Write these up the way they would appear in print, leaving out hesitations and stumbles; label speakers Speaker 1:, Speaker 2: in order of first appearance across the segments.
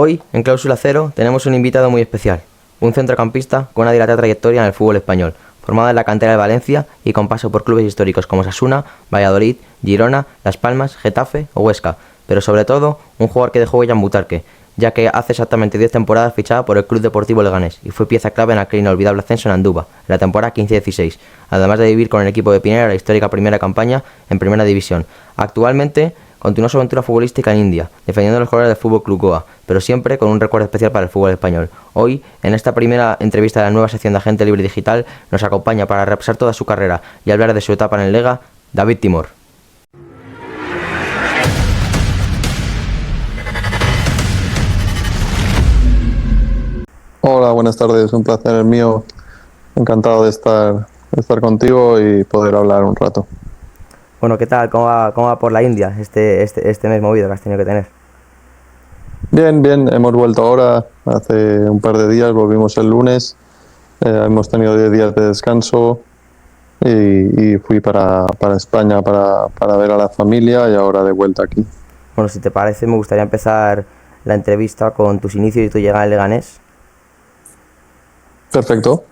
Speaker 1: Hoy, en Cláusula Cero, tenemos un invitado muy especial, un centrocampista con una dilatada trayectoria en el fútbol español, formado en la cantera de Valencia y con paso por clubes históricos como Osasuna, Valladolid, Girona, Las Palmas, Getafe o Huesca, pero sobre todo un jugador que dejó huella en Butarque, ya que hace exactamente 10 temporadas fichaba por el Club Deportivo Leganés y fue pieza clave en aquel inolvidable ascenso en Andúba, en la temporada 15-16, además de vivir con el equipo de Pineda la histórica primera campaña en Primera División. Actualmente continuó su aventura futbolística en India, defendiendo los colores del Fútbol Club Goa, pero siempre con un recuerdo especial para el fútbol español. Hoy, en esta primera entrevista de la nueva sección de Agente Libre Digital, nos acompaña para repasar toda su carrera y hablar de su etapa en el Lega, David Timor.
Speaker 2: Hola, buenas tardes, un placer el mío. Encantado de estar contigo y poder hablar un rato.
Speaker 1: Bueno, ¿qué tal? ¿Cómo va por la India este mes movido que has tenido que tener?
Speaker 2: Bien, hemos vuelto ahora, hace un par de días, volvimos el lunes, hemos tenido 10 días de descanso y fui para España para ver a la familia y ahora de vuelta aquí.
Speaker 1: Bueno, si te parece, me gustaría empezar la entrevista con tus inicios y tu llegada al Leganés.
Speaker 2: Perfecto.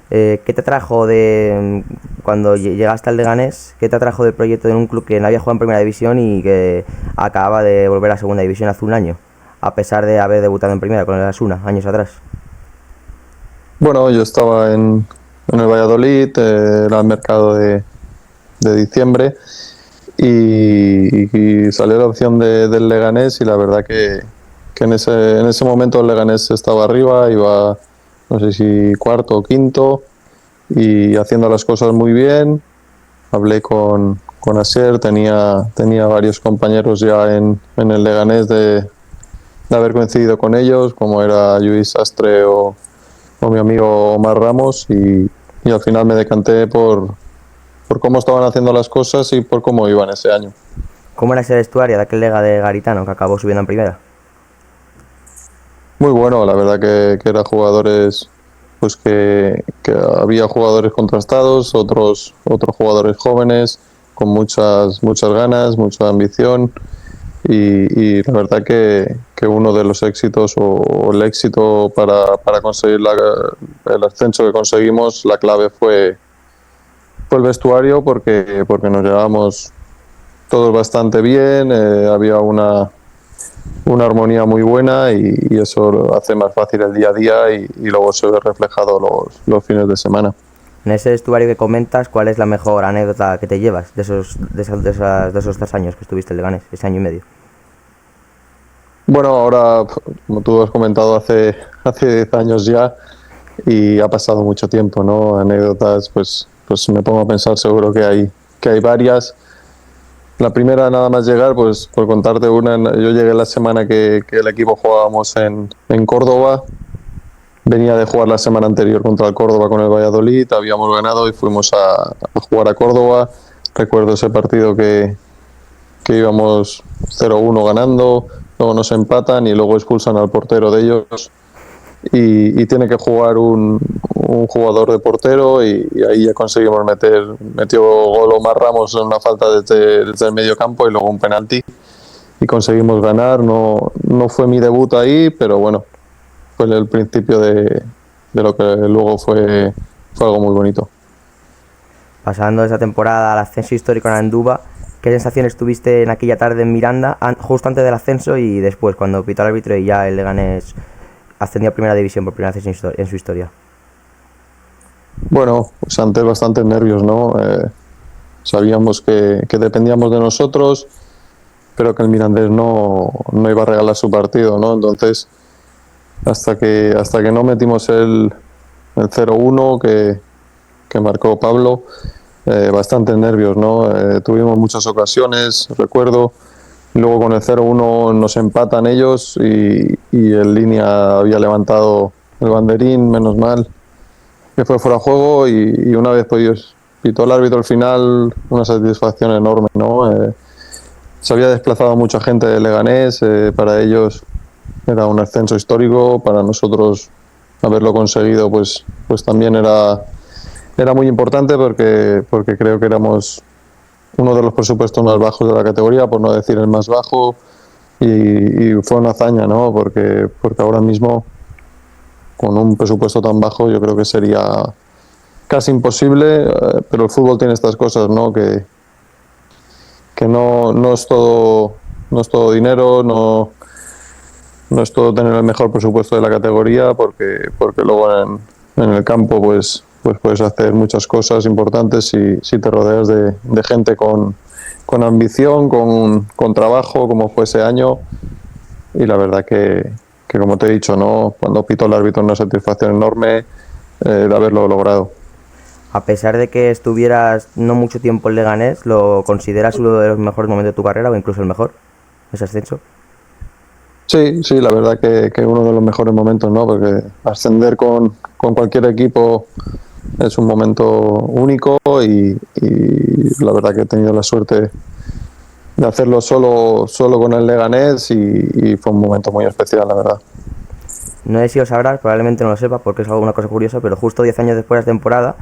Speaker 1: ¿Qué te atrajo cuando llegaste al Leganés? ¿Qué te atrajo del proyecto de un club que no había jugado en Primera División y que acababa de volver a Segunda División hace un año, a pesar de haber debutado en Primera con el Osasuna años atrás?
Speaker 2: Bueno, yo estaba en el Valladolid, era el mercado de diciembre y salió la opción del Leganés y la verdad que en ese momento el Leganés estaba arriba, iba no sé si cuarto o quinto y haciendo las cosas muy bien. Hablé con Asier, tenía varios compañeros ya en el Leganés de haber coincidido con ellos, como era Lluís Sastre o mi amigo Omar Ramos y al final me decanté por cómo estaban haciendo las cosas y por cómo iban ese año.
Speaker 1: ¿Cómo era ese vestuario de aquel Lega de Garitano que acabó subiendo en Primera?
Speaker 2: Muy bueno, la verdad que eran jugadores, pues que había jugadores contrastados, otros jugadores jóvenes con muchas ganas, mucha ambición y la verdad que uno de los éxitos o el éxito para conseguir el ascenso que conseguimos, la clave fue el vestuario porque nos llevábamos todos bastante bien, había una armonía muy buena y eso hace más fácil el día a día y luego se ve reflejado los fines de semana.
Speaker 1: En ese vestuario que comentas, ¿cuál es la mejor anécdota que te llevas de esos 3 años que estuviste en Leganés, ese año y medio?
Speaker 2: Bueno, ahora, como tú has comentado, hace 10 años ya y ha pasado mucho tiempo, ¿no? Anécdotas, pues me pongo a pensar, seguro que hay varias. La primera, nada más llegar, pues por contarte una, yo llegué la semana que el equipo jugábamos en Córdoba. Venía de jugar la semana anterior contra el Córdoba con el Valladolid, habíamos ganado y fuimos a jugar a Córdoba. Recuerdo ese partido que íbamos 0-1 ganando, luego nos empatan y luego expulsan al portero de ellos y tiene que jugar un jugador de portero y ahí ya conseguimos metió gol Omar Ramos en una falta desde el medio campo y luego un penalti y conseguimos ganar. No fue mi debut ahí, pero bueno, fue el principio de lo que luego fue algo muy bonito.
Speaker 1: Pasando esa temporada al ascenso histórico en Andúba, ¿qué sensaciones tuviste en aquella tarde en Miranda, justo antes del ascenso y después, cuando pitó el árbitro y ya el Leganés ascendió a Primera División por primera vez en su historia?
Speaker 2: Bueno, pues antes bastantes nervios, ¿no? Sabíamos que dependíamos de nosotros, pero que el Mirandés no iba a regalar su partido, ¿no? Entonces, hasta que no metimos el 0-1 que marcó Pablo, bastantes nervios, ¿no? Tuvimos muchas ocasiones, recuerdo. Luego con el 0-1 nos empatan ellos y el línea había levantado el banderín, menos mal, que fue fuera de juego y una vez pues pitó el árbitro al final, una satisfacción enorme, ¿no? Se había desplazado mucha gente de Leganés, para ellos era un ascenso histórico, para nosotros haberlo conseguido pues también era muy importante porque creo que éramos uno de los presupuestos más bajos de la categoría, por no decir el más bajo. y fue una hazaña, ¿no? Porque ahora mismo, con un presupuesto tan bajo, yo creo que sería casi imposible, pero el fútbol tiene estas cosas, ¿no? Que no es todo, no es todo dinero, no es todo tener el mejor presupuesto de la categoría, porque luego en el campo pues puedes hacer muchas cosas importantes si te rodeas de gente con ambición, con trabajo, como fue ese año. Y la verdad que como te he dicho, ¿no? Cuando pito el árbitro, una satisfacción enorme de haberlo logrado.
Speaker 1: A pesar de que estuvieras no mucho tiempo en Leganés, ¿lo consideras uno de los mejores momentos de tu carrera o incluso el mejor, ese ascenso?
Speaker 2: Sí, la verdad que uno de los mejores momentos, ¿no? Porque ascender con cualquier equipo es un momento único y la verdad que he tenido la suerte de hacerlo solo con el Leganés y fue un momento muy especial, la verdad.
Speaker 1: No sé si lo sabrás, probablemente no lo sepas porque es una cosa curiosa, pero justo 10 años después de la temporada,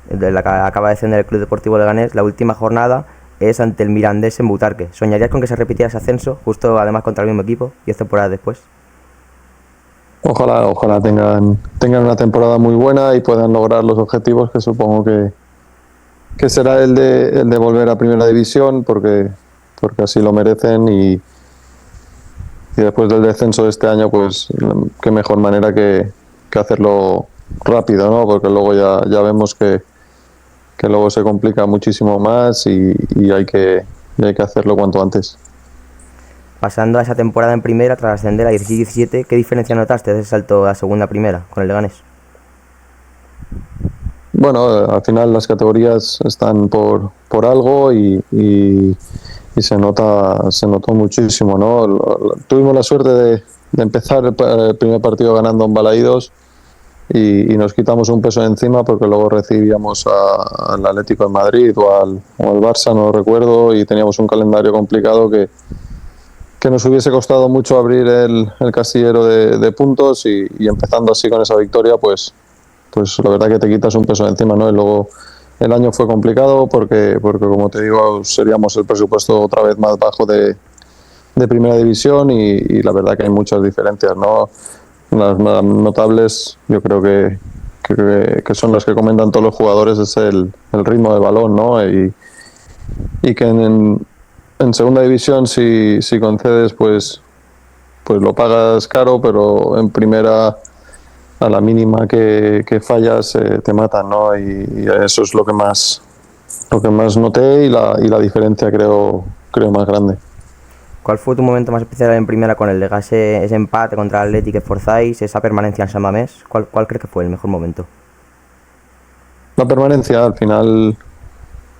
Speaker 1: de la que acaba de descender el Club Deportivo Leganés, la última jornada es ante el Mirandés en Butarque. ¿Soñarías con que se repitiera ese ascenso, justo además contra el mismo equipo, 10 temporadas después?
Speaker 2: Ojalá tengan una temporada muy buena y puedan lograr los objetivos que supongo que será el de volver a Primera División porque así lo merecen y después del descenso de este año pues qué mejor manera que hacerlo rápido, ¿no? Porque luego ya vemos que luego se complica muchísimo más y hay que hacerlo cuanto antes.
Speaker 1: Pasando a esa temporada en primera, tras ascender a 16-17, ¿qué diferencia notaste de ese salto a segunda primera con el Leganés?
Speaker 2: Bueno, al final las categorías están por algo y se notó muchísimo, ¿no? Tuvimos la suerte de empezar el primer partido ganando en Balaídos y nos quitamos un peso encima porque luego recibíamos al Atlético de Madrid o al Barça, no lo recuerdo, y teníamos un calendario complicado que nos hubiese costado mucho abrir el casillero de puntos y empezando así con esa victoria, pues la verdad que te quitas un peso de encima, ¿no? Y luego el año fue complicado porque como te digo, seríamos el presupuesto otra vez más bajo de Primera División y la verdad que hay muchas diferencias, ¿no? Las más notables, yo creo que son las que comentan todos los jugadores, es el ritmo de balón, ¿no? Y que en Segunda División si concedes, pues lo pagas caro, pero en Primera a la mínima que fallas te matan, ¿no? Y eso es lo que más noté y la diferencia creo más grande.
Speaker 1: ¿Cuál fue tu momento más especial en primera con el Leganés, ese empate contra el Athletic que forzáis, esa permanencia en San Mamés? ¿Cuál crees que fue el mejor momento?
Speaker 2: La permanencia, al final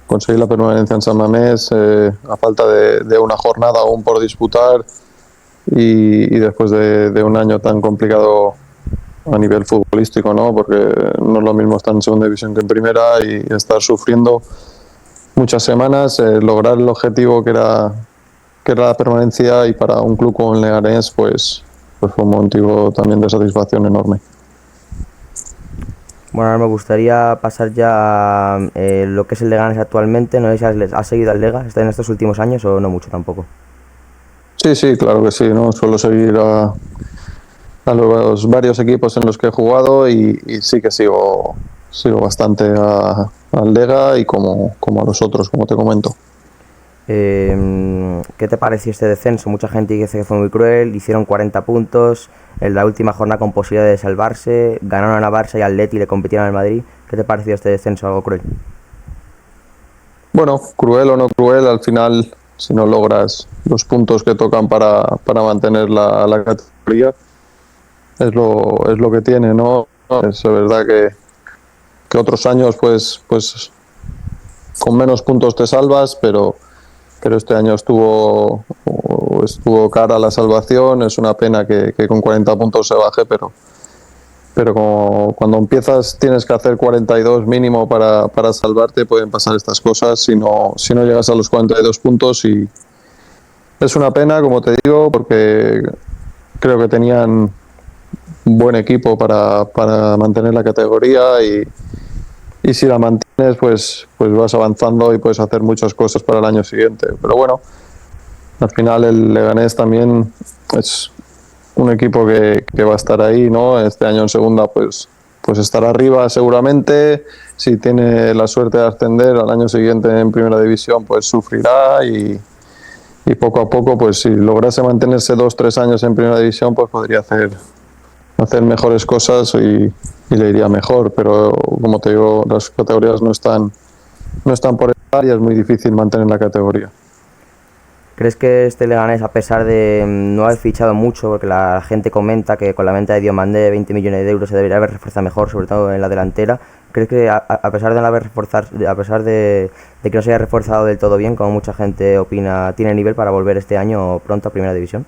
Speaker 2: conseguí la permanencia en San Mamés a falta de una jornada aún por disputar y después de un año tan complicado a nivel futbolístico, ¿no? Porque no es lo mismo estar en segunda división que en primera y estar sufriendo muchas semanas, lograr el objetivo que era la permanencia y para un club como el Leganés pues fue un motivo también de satisfacción enorme.
Speaker 1: Bueno, ahora me gustaría pasar ya a lo que es el Leganés actualmente. No sé si has seguido al Lega en estos últimos años o no mucho tampoco.
Speaker 2: Sí, claro que sí, ¿no? Suelo seguir a los varios equipos en los que he jugado y sí que sigo bastante al Lega y como a los otros, como te comento.
Speaker 1: ¿Qué te pareció este descenso? Mucha gente dice que fue muy cruel, hicieron 40 puntos en la última jornada con posibilidad de salvarse, ganaron a Barça y al Atleti y le compitieron al Madrid. ¿Qué te pareció este descenso? ¿Algo cruel?
Speaker 2: Bueno, cruel o no cruel, al final, si no logras los puntos que tocan para mantener la categoría, es lo que tiene, ¿no? Es verdad que otros años, pues con menos puntos te salvas, pero este año estuvo cara a la salvación. Es una pena que con 40 puntos se baje, pero como cuando empiezas tienes que hacer 42 mínimo para salvarte, pueden pasar estas cosas si no llegas a los 42 puntos y es una pena, como te digo, porque creo que tenían un buen equipo para mantener la categoría y si la mantienes pues vas avanzando y puedes hacer muchas cosas para el año siguiente. Pero bueno, al final el Leganés también es un equipo que va a estar ahí, ¿no? Este año en segunda pues estará arriba seguramente. Si tiene la suerte de ascender al año siguiente en primera división, pues sufrirá y poco a poco, pues si lograse mantenerse 2-3 años en primera división, pues podría hacer mejores cosas y le iría mejor. Pero como te digo, las categorías no están por estar y es muy difícil mantener la categoría.
Speaker 1: ¿Crees que este Leganés, a pesar de no haber fichado mucho, porque la gente comenta que con la venta de Diomandé de 20 millones de euros se debería haber reforzado mejor, sobre todo en la delantera? ¿Crees que a pesar de no haber reforzar, a pesar de que no se haya reforzado del todo bien, como mucha gente opina, tiene nivel para volver este año pronto a Primera División?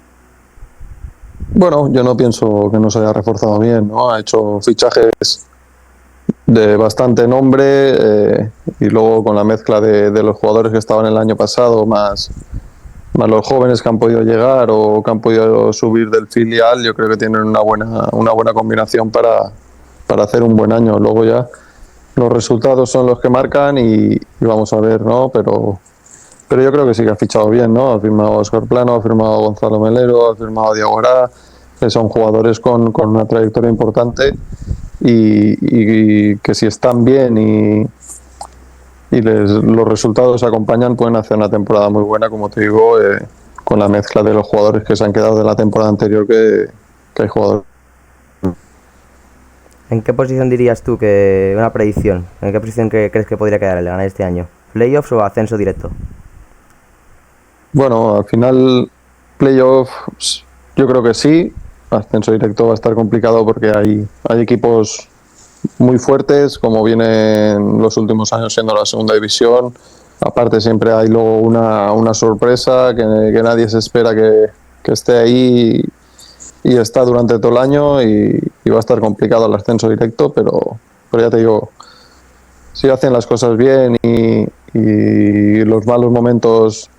Speaker 2: Bueno, yo no pienso que no se haya reforzado bien, ¿no? Ha hecho fichajes de bastante nombre y luego con la mezcla de los jugadores que estaban el año pasado, más los jóvenes que han podido llegar o que han podido subir del filial, yo creo que tienen una buena combinación para hacer un buen año. Luego ya los resultados son los que marcan y vamos a ver, ¿no? Pero yo creo que sí que ha fichado bien, ¿no? Ha firmado a Óscar Plano, ha firmado a Gonzalo Melero, ha firmado a Diego Ará, que son jugadores con una trayectoria importante y que si están bien y los resultados acompañan, pueden hacer una temporada muy buena, como te digo, con la mezcla de los jugadores que se han quedado de la temporada anterior, que hay jugadores.
Speaker 1: ¿En qué posición dirías tú que una predicción? ¿En qué posición crees que podría quedar el Leganés este año? ¿Playoffs o ascenso directo?
Speaker 2: Bueno, al final, playoffs, yo creo que sí. Ascenso directo va a estar complicado porque hay equipos muy fuertes, como viene en los últimos años siendo la segunda división. Aparte siempre hay luego una sorpresa que nadie se espera que esté ahí y está durante todo el año y va a estar complicado el ascenso directo, pero ya te digo, si hacen las cosas bien y los malos momentos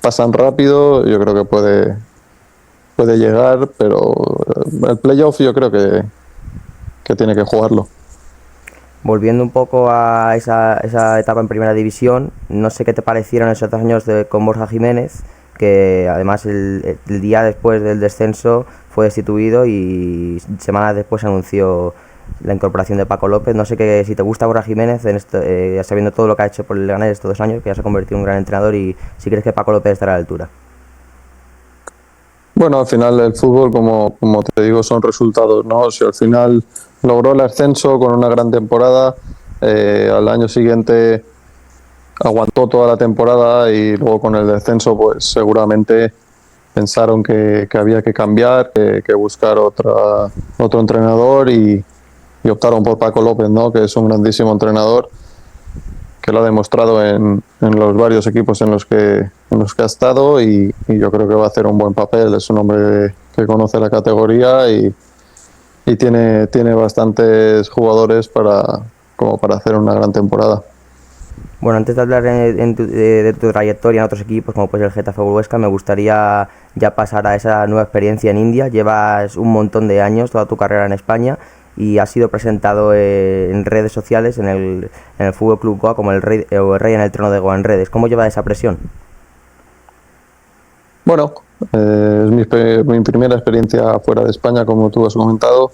Speaker 2: pasan rápido, yo creo que puede llegar, pero el playoff yo creo que tiene que jugarlo.
Speaker 1: Volviendo un poco a esa etapa en Primera División, no sé qué te parecieron esos 2 años con Borja Jiménez, que además el día después del descenso fue destituido y semanas después anunció la incorporación de Paco López. No sé si te gusta Borja Jiménez, sabiendo todo lo que ha hecho por el Leganés estos 2 años, que ya se ha convertido en un gran entrenador, y si crees que Paco López estará a la altura.
Speaker 2: Bueno, al final el fútbol, como te digo, son resultados, ¿no? Si al final logró el ascenso con una gran temporada, al año siguiente aguantó toda la temporada y luego con el descenso, pues seguramente pensaron que había que cambiar, que buscar otro entrenador y optaron por Paco López, ¿no? Que es un grandísimo entrenador que lo ha demostrado en los varios equipos en los que ha estado y yo creo que va a hacer un buen papel. Es un hombre que conoce la categoría y tiene bastantes jugadores como para hacer una gran temporada.
Speaker 1: Bueno, antes de hablar de tu trayectoria en otros equipos, como puede ser el Getafe o Huesca, me gustaría ya pasar a esa nueva experiencia en India. Llevas un montón de años, toda tu carrera en España, y has sido presentado en redes sociales en el Fútbol Club Goa como el rey en el trono de Goa en redes. ¿Cómo lleva esa presión?
Speaker 2: Bueno, es mi primera experiencia fuera de España, como tú has comentado.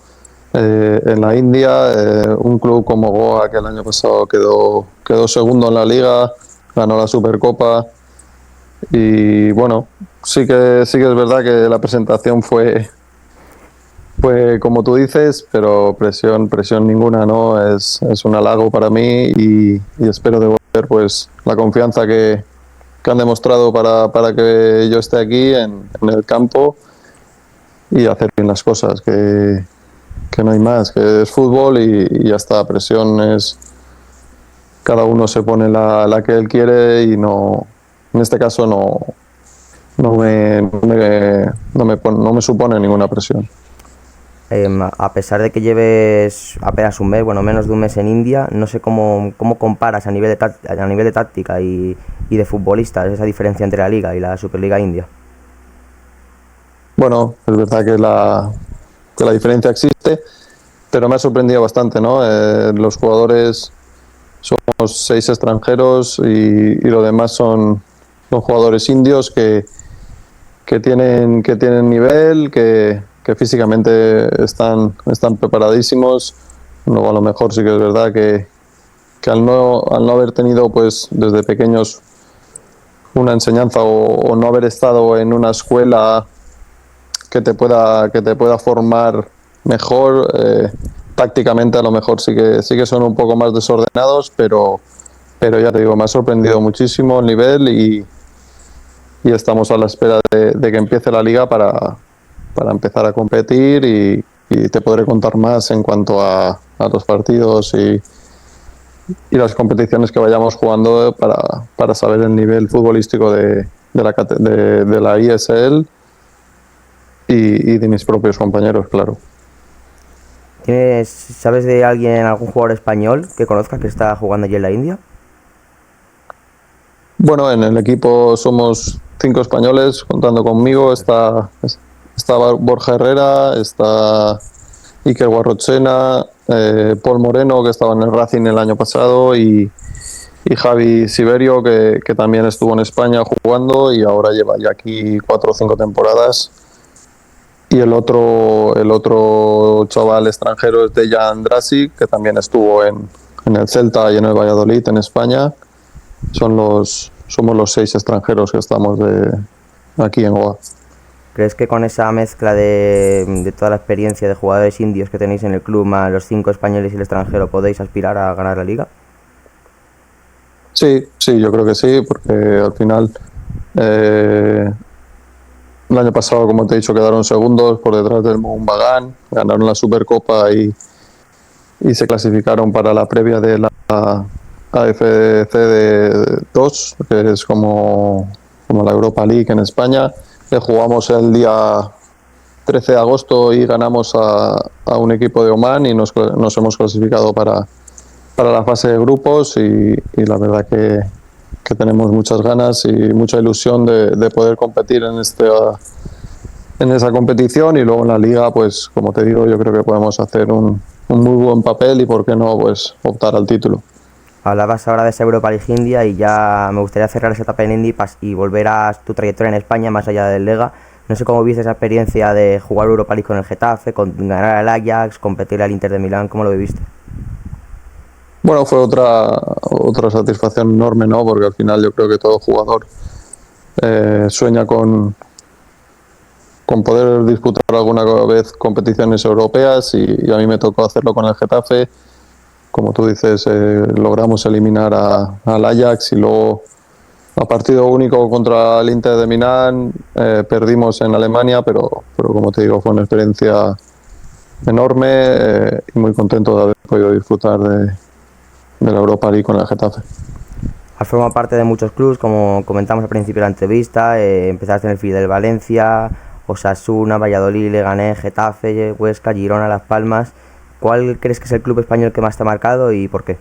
Speaker 2: En la India, un club como Goa, que el año pasado quedó segundo en la liga, ganó la Supercopa y bueno, sí que es verdad que la presentación fue como tú dices, pero presión ninguna, ¿no? Es un halago para mí y espero devolver pues la confianza que han demostrado para que yo esté aquí en el campo y hacer bien las cosas, que no hay más, que es fútbol y ya está. Presión es cada uno se pone la que él quiere y no, en este caso no me supone ninguna presión.
Speaker 1: A pesar de que lleves apenas un mes, bueno, menos de un mes en India, no sé cómo comparas a nivel de táctica y de futbolistas esa diferencia entre la Liga y la Superliga India.
Speaker 2: Bueno, es verdad que la diferencia existe, pero me ha sorprendido bastante, ¿no? Los jugadores somos 6 extranjeros y lo demás son jugadores indios que que tienen nivel, que físicamente están preparadísimos. Luego a lo mejor sí que es verdad que al no haber tenido pues desde pequeños una enseñanza o no haber estado en una escuela que te pueda formar mejor, tácticamente a lo mejor sí que son un poco más desordenados, pero ya te digo, me ha sorprendido muchísimo el nivel y estamos a la espera de que empiece la liga para empezar a competir y te podré contar más en cuanto a los partidos y las competiciones que vayamos jugando para saber el nivel futbolístico de la ISL y de mis propios compañeros, claro.
Speaker 1: ¿Sabes de alguien, algún jugador español que conozcas que está jugando allí en la India?
Speaker 2: Bueno, en el equipo somos 5 españoles, contando conmigo. Está Borja Herrera, está Iker Guarrochena, Paul Moreno, que estaba en el Racing el año pasado, y Javi Siberio, que también estuvo en España jugando y ahora lleva ya aquí 4 o 5 temporadas. Y el otro chaval extranjero es Dejan Drasic, que también estuvo en el Celta y en el Valladolid, en España. Somos los 6 extranjeros que estamos aquí en Goa.
Speaker 1: ¿Crees que con esa mezcla de toda la experiencia de jugadores indios que tenéis en el club, más los 5 españoles y el extranjero, podéis aspirar a ganar la liga?
Speaker 2: Sí, sí, yo creo que sí, porque al final el año pasado, como te he dicho, quedaron segundos por detrás del Mohun Bagan, ganaron la Supercopa y se clasificaron para la previa de la AFC 2, que es como la Europa League en España. Le jugamos el día 13 de agosto y ganamos a un equipo de Oman y nos hemos clasificado para la fase de grupos y la verdad que tenemos muchas ganas y mucha ilusión de poder competir en esa competición y luego en la liga, pues como te digo, yo creo que podemos hacer un muy buen papel y por qué no, pues optar al título.
Speaker 1: Hablabas ahora de esa Europa League India y ya me gustaría cerrar esa etapa en Indy y volver a tu trayectoria en España más allá del Lega. No sé cómo viste esa experiencia de jugar Europa League con el Getafe, con ganar al Ajax, competir al Inter de Milán, ¿cómo lo viviste?
Speaker 2: Bueno, fue otra satisfacción enorme, ¿no? Porque al final yo creo que todo jugador sueña con poder disputar alguna vez competiciones europeas y a mí me tocó hacerlo con el Getafe. Como tú dices, logramos eliminar al Ajax y luego a partido único contra el Inter de Milán perdimos en Alemania, pero como te digo, fue una experiencia enorme y muy contento de haber podido disfrutar de la Europa League con el Getafe.
Speaker 1: Has formado parte de muchos clubes, como comentamos al principio de la entrevista, empezaste en el Fidel Valencia, Osasuna, Valladolid, Leganés, Getafe, Huesca, Girona, Las Palmas. ¿Cuál crees que es el club español que más te ha marcado y por qué?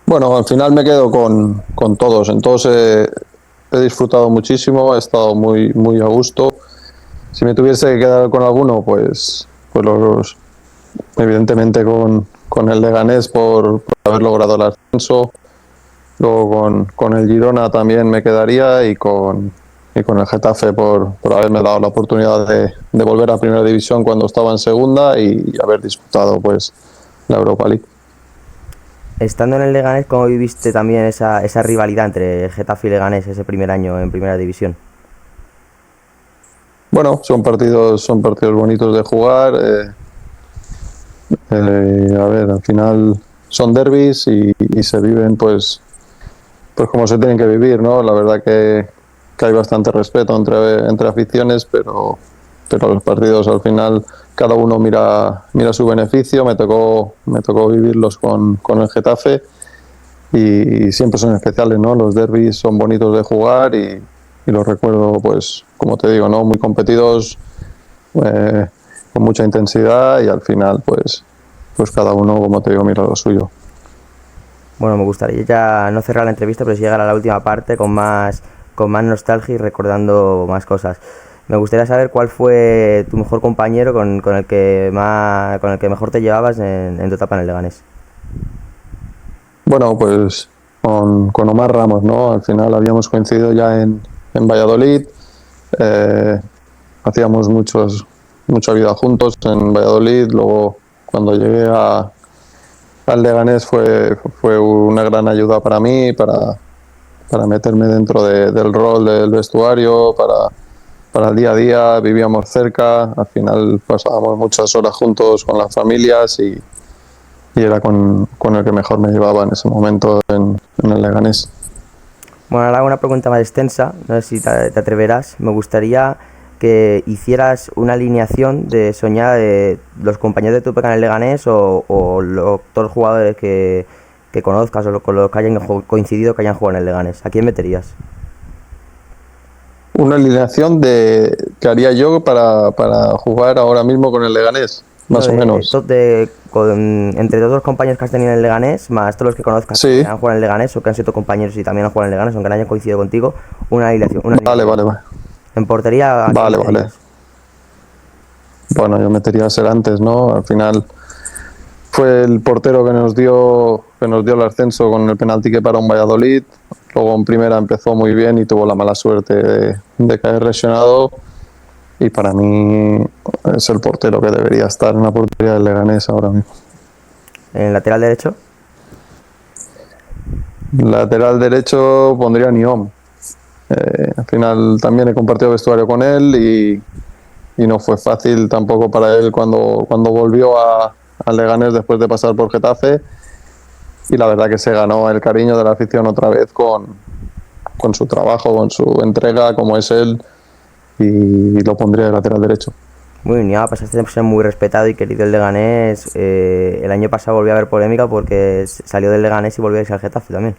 Speaker 2: Bueno, al final me quedo con todos. En todos he disfrutado muchísimo, he estado muy, muy a gusto. Si me tuviese que quedar con alguno, pues evidentemente con el Leganés por haber logrado el ascenso. Luego con el Girona también me quedaría y con el Getafe por haberme dado la oportunidad de volver a Primera División cuando estaba en Segunda y haber disputado pues la Europa League.
Speaker 1: Estando en el Leganés, ¿cómo viviste también esa rivalidad entre Getafe y Leganés ese primer año en Primera División?
Speaker 2: Bueno, son partidos bonitos de jugar. A ver, al final son derbis y se viven pues como se tienen que vivir, ¿no? La verdad que hay bastante respeto entre aficiones, pero los partidos al final cada uno mira su beneficio. Me tocó vivirlos con el Getafe y siempre son especiales, ¿no? Los derbis son bonitos de jugar y los recuerdo, pues como te digo, ¿no? Muy competidos, con mucha intensidad y al final pues cada uno, como te digo, mira lo suyo.
Speaker 1: Bueno, me gustaría ya no cerrar la entrevista, pero sí llegar a la última parte con más nostalgia y recordando más cosas. Me gustaría saber cuál fue tu mejor compañero con el que mejor te llevabas en tu etapa en el Leganés.
Speaker 2: Bueno, pues con Omar Ramos, ¿no? Al final habíamos coincidido ya en Valladolid. Eh, hacíamos mucha vida juntos en Valladolid. Luego, cuando llegué al Leganés fue una gran ayuda para mí, para meterme dentro del rol del vestuario, para el día a día. Vivíamos cerca, al final pasábamos muchas horas juntos con las familias y era con el que mejor me llevaba en ese momento en el Leganés.
Speaker 1: Bueno, ahora hago una pregunta más extensa, no sé si te atreverás. Me gustaría que hicieras una alineación de soñar de los compañeros de tu época en el Leganés o todos los jugadores que conozcas o con los que hayan coincidido que hayan jugado en el Leganés. ¿A quién meterías?
Speaker 2: Una alineación que haría yo para jugar ahora mismo con el Leganés,
Speaker 1: No,
Speaker 2: más o menos.
Speaker 1: entre todos los compañeros que has tenido en el Leganés, más todos los que conozcas que
Speaker 2: Sí,
Speaker 1: han jugado en el Leganés o que han sido tus compañeros y también han jugado en el Leganés, aunque no hayan coincidido contigo, una alineación.
Speaker 2: vale, vale, vale.
Speaker 1: En portería, ¿a quién
Speaker 2: Vale, vale.
Speaker 1: meterías?
Speaker 2: Bueno, yo metería a Serantes, ¿no? Al final fue el portero que nos dio el ascenso con el penalti que paró un Valladolid. Luego en primera empezó muy bien y tuvo la mala suerte de caer lesionado. Y para mí es el portero que debería estar en la portería del Leganés ahora mismo.
Speaker 1: En el lateral derecho.
Speaker 2: Lateral derecho pondría a Niom. Al final también he compartido vestuario con él y no fue fácil tampoco para él cuando volvió al Leganés después de pasar por Getafe. Y la verdad que se ganó el cariño de la afición otra vez con su trabajo, con su entrega, como es él, y lo pondría de lateral derecho.
Speaker 1: Muy bien, ya pasaste a ser muy respetado y querido el Leganés. El año pasado volvió a haber polémica porque salió del Leganés y volvió a irse al Getafe también.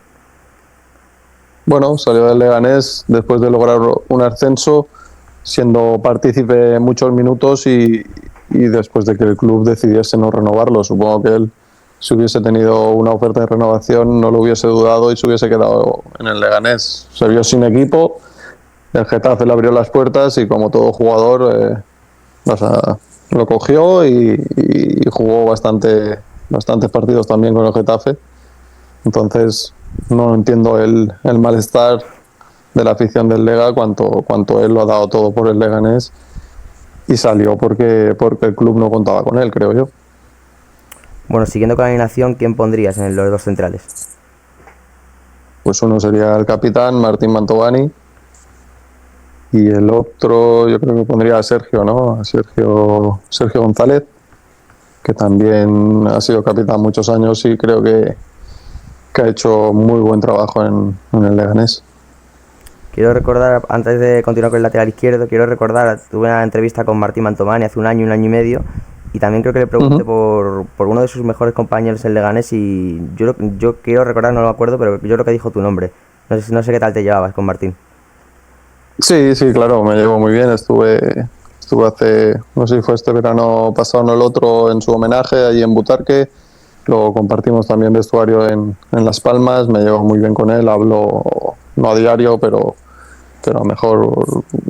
Speaker 2: Bueno, salió del Leganés después de lograr un ascenso, siendo partícipe en muchos minutos y después de que el club decidiese no renovarlo. Supongo que él, si hubiese tenido una oferta de renovación, no lo hubiese dudado y se hubiese quedado en el Leganés. Se vio sin equipo, el Getafe le abrió las puertas y como todo jugador, o sea, lo cogió y jugó bastantes partidos también con el Getafe. Entonces no entiendo el malestar de la afición del Lega cuanto él lo ha dado todo por el Leganés y salió porque el club no contaba con él, creo yo.
Speaker 1: Bueno, siguiendo con la alineación, ¿quién pondrías en los dos centrales?
Speaker 2: Pues uno sería el capitán, Martín Mantovani, y el otro yo creo que pondría a Sergio, ¿no? A Sergio González, que también ha sido capitán muchos años y creo que ha hecho muy buen trabajo en el Leganés.
Speaker 1: Quiero recordar, antes de continuar con el lateral izquierdo, tuve una entrevista con Martín Mantovani hace un año y medio, y también creo que le pregunté por uno de sus mejores compañeros en Leganés y yo quiero recordar, no lo acuerdo, pero yo creo que dijo tu nombre. No sé qué tal te llevabas con Martín.
Speaker 2: Sí, sí, claro, me llevo muy bien. Estuve hace, no sé si fue este verano pasado o no el otro, en su homenaje allí en Butarque. Luego compartimos también vestuario en Las Palmas. Me llevo muy bien con él. Hablo no a diario, pero a lo mejor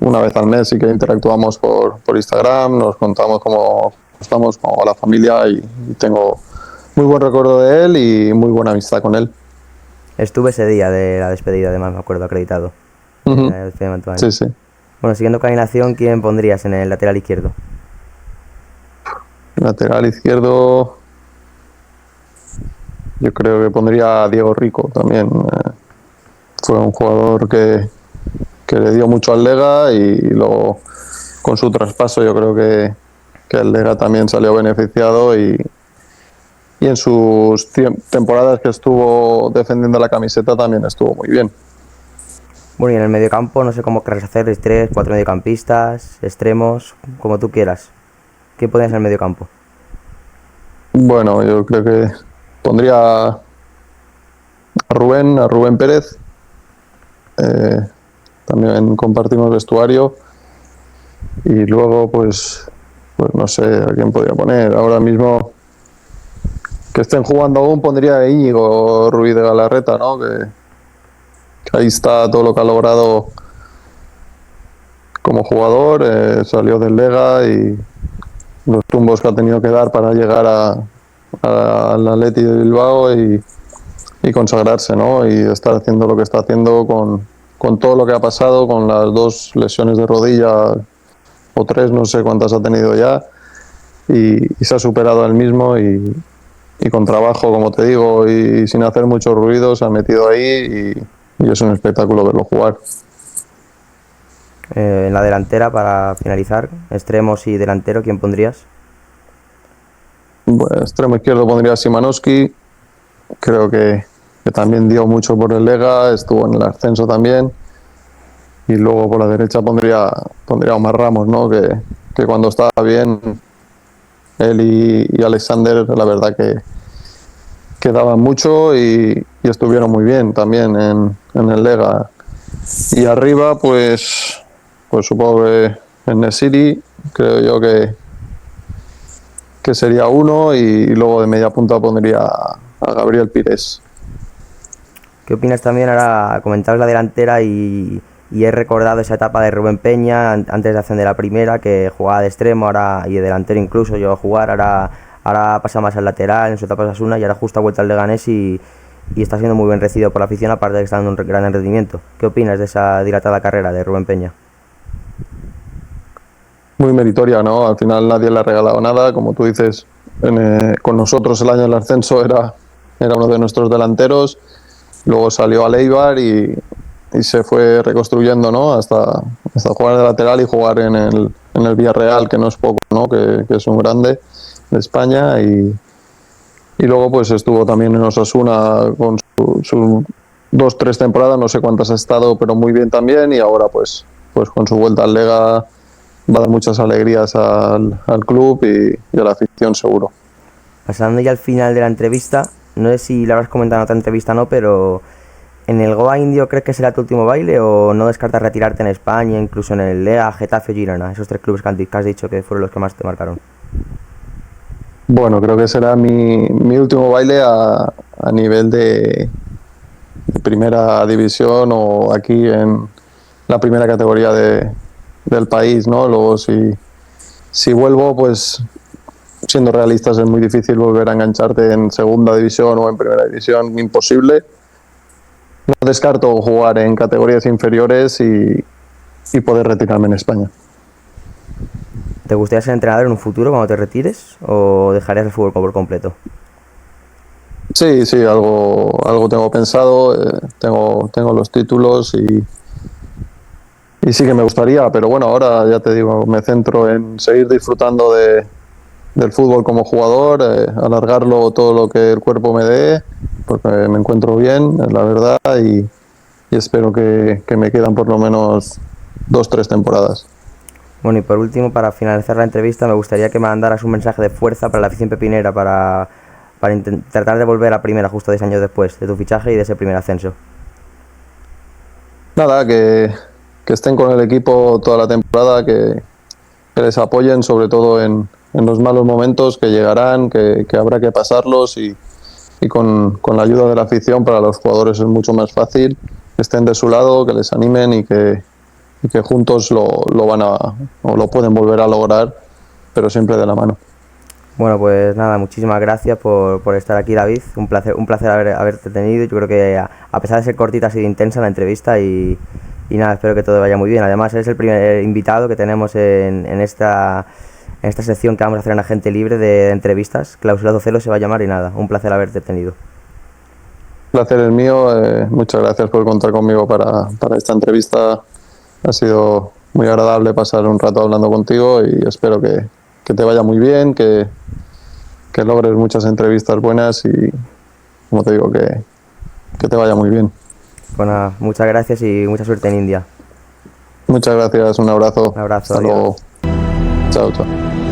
Speaker 2: una vez al mes sí que interactuamos por Instagram. Nos contamos cómo estamos como la familia y tengo muy buen recuerdo de él y muy buena amistad con él.
Speaker 1: Estuve ese día de la despedida, además, me acuerdo, acreditado.
Speaker 2: Uh-huh.
Speaker 1: La despedida de Mantovani.
Speaker 2: Sí, sí.
Speaker 1: Bueno, siguiendo con la alineación, ¿quién pondrías en el lateral izquierdo?
Speaker 2: Lateral izquierdo, yo creo que pondría a Diego Rico también. Fue un jugador que le dio mucho al Lega y luego con su traspaso yo creo que el Lega también salió beneficiado y en sus temporadas que estuvo defendiendo la camiseta también estuvo muy bien.
Speaker 1: Bueno, y en el mediocampo, no sé cómo querrás hacer, 3, 4 mediocampistas, extremos, como tú quieras. ¿Qué pones en el mediocampo?
Speaker 2: Bueno, yo creo que pondría a Rubén Pérez. También compartimos vestuario y luego pues no sé a quién podría poner. Ahora mismo que estén jugando aún pondría a Íñigo Ruiz de Galarreta, ¿no? Que ahí está todo lo que ha logrado como jugador, salió del Lega y los tumbos que ha tenido que dar para llegar al Atleti de Bilbao y consagrarse, ¿no? Y estar haciendo lo que está haciendo con con todo lo que ha pasado, con las 2 lesiones de rodilla o 3, no sé cuántas ha tenido ya, y se ha superado a él mismo y con trabajo, como te digo, y sin hacer mucho ruido se ha metido ahí y es un espectáculo verlo jugar.
Speaker 1: En la delantera, para finalizar, extremos y delantero, ¿quién pondrías?
Speaker 2: Bueno, extremo izquierdo pondría a Szymanowski, creo que también dio mucho por el Lega, estuvo en el ascenso también, y luego por la derecha pondría a Omar Ramos, ¿no? Que cuando estaba bien, él y Alexander, la verdad que daban mucho y estuvieron muy bien también en el Lega. Y arriba, pues supongo que en Nesiri, creo yo que sería uno, y luego de media punta pondría a Gabriel Pires.
Speaker 1: ¿Qué opinas también? Ahora comentabas la delantera y he recordado esa etapa de Rubén Peña antes de ascender a primera, que jugaba de extremo ahora y de delantero incluso, llegó a jugar, ahora pasa más al lateral en su etapa de Osasuna y ahora justo ha vuelto al Leganés y está siendo muy bien recibido por la afición, aparte de que está dando un gran rendimiento. ¿Qué opinas de esa dilatada carrera de Rubén Peña?
Speaker 2: Muy meritoria, ¿no? Al final nadie le ha regalado nada, como tú dices, con nosotros el año del ascenso era uno de nuestros delanteros, luego salió a Eibar y se fue reconstruyendo, ¿no? Hasta jugar de lateral y jugar en el Villarreal, que no es poco, ¿no? Que es un grande de España, y luego pues estuvo también en Osasuna con sus 2-3 temporadas, no sé cuántas ha estado, pero muy bien también, y ahora pues con su vuelta al Lega va a dar muchas alegrías al club y a la afición, seguro.
Speaker 1: Pasando ya al final de la entrevista, no sé si la habrás comentado en otra entrevista o no, pero ¿en el Goa Indio crees que será tu último baile o no descartas retirarte en España, incluso en el Lea, Getafe o Girona? Esos 3 clubes que has dicho que fueron los que más te marcaron.
Speaker 2: Bueno, creo que será mi último baile a nivel de primera división o aquí en la primera categoría del país, ¿no? Luego si vuelvo, pues siendo realistas es muy difícil volver a engancharte en segunda división o en primera división, imposible. No descarto jugar en categorías inferiores y poder retirarme en España.
Speaker 1: ¿Te gustaría ser entrenador en un futuro cuando te retires o dejarías el fútbol por completo?
Speaker 2: Sí, algo tengo pensado, tengo los títulos y sí que me gustaría, pero bueno, ahora ya te digo, me centro en seguir disfrutando del fútbol como jugador, alargarlo todo lo que el cuerpo me dé, porque me encuentro bien, la verdad, y espero que me quedan por lo menos 2-3 temporadas.
Speaker 1: Bueno, y por último, para finalizar la entrevista, me gustaría que me mandaras un mensaje de fuerza para la afición pepinera, para tratar de volver a primera justo 10 años después de tu fichaje y de ese primer ascenso.
Speaker 2: Nada, que estén con el equipo toda la temporada, que les apoyen, sobre todo en los malos momentos que llegarán, que habrá que pasarlos, y con la ayuda de la afición para los jugadores es mucho más fácil, que estén de su lado, que les animen y que juntos lo van o lo pueden volver a lograr, pero siempre de la mano.
Speaker 1: Bueno, pues nada, muchísimas gracias por estar aquí, David. Un placer haberte tenido. Yo creo que a pesar de ser cortita ha sido intensa la entrevista y nada, espero que todo vaya muy bien. Además, eres el primer invitado que tenemos en esta sección que vamos a hacer en Agente Libre de entrevistas. Clausulado Celo se va a llamar y nada, un placer haberte tenido.
Speaker 2: El placer es mío, muchas gracias por contar conmigo para esta entrevista. Ha sido muy agradable pasar un rato hablando contigo y espero que te vaya muy bien, que logres muchas entrevistas buenas y, como te digo, que te vaya muy bien.
Speaker 1: Pues nada, muchas gracias y mucha suerte en India.
Speaker 2: Muchas gracias, un abrazo.
Speaker 1: Un abrazo,
Speaker 2: Hasta
Speaker 1: adiós.
Speaker 2: luego. Chao, chao.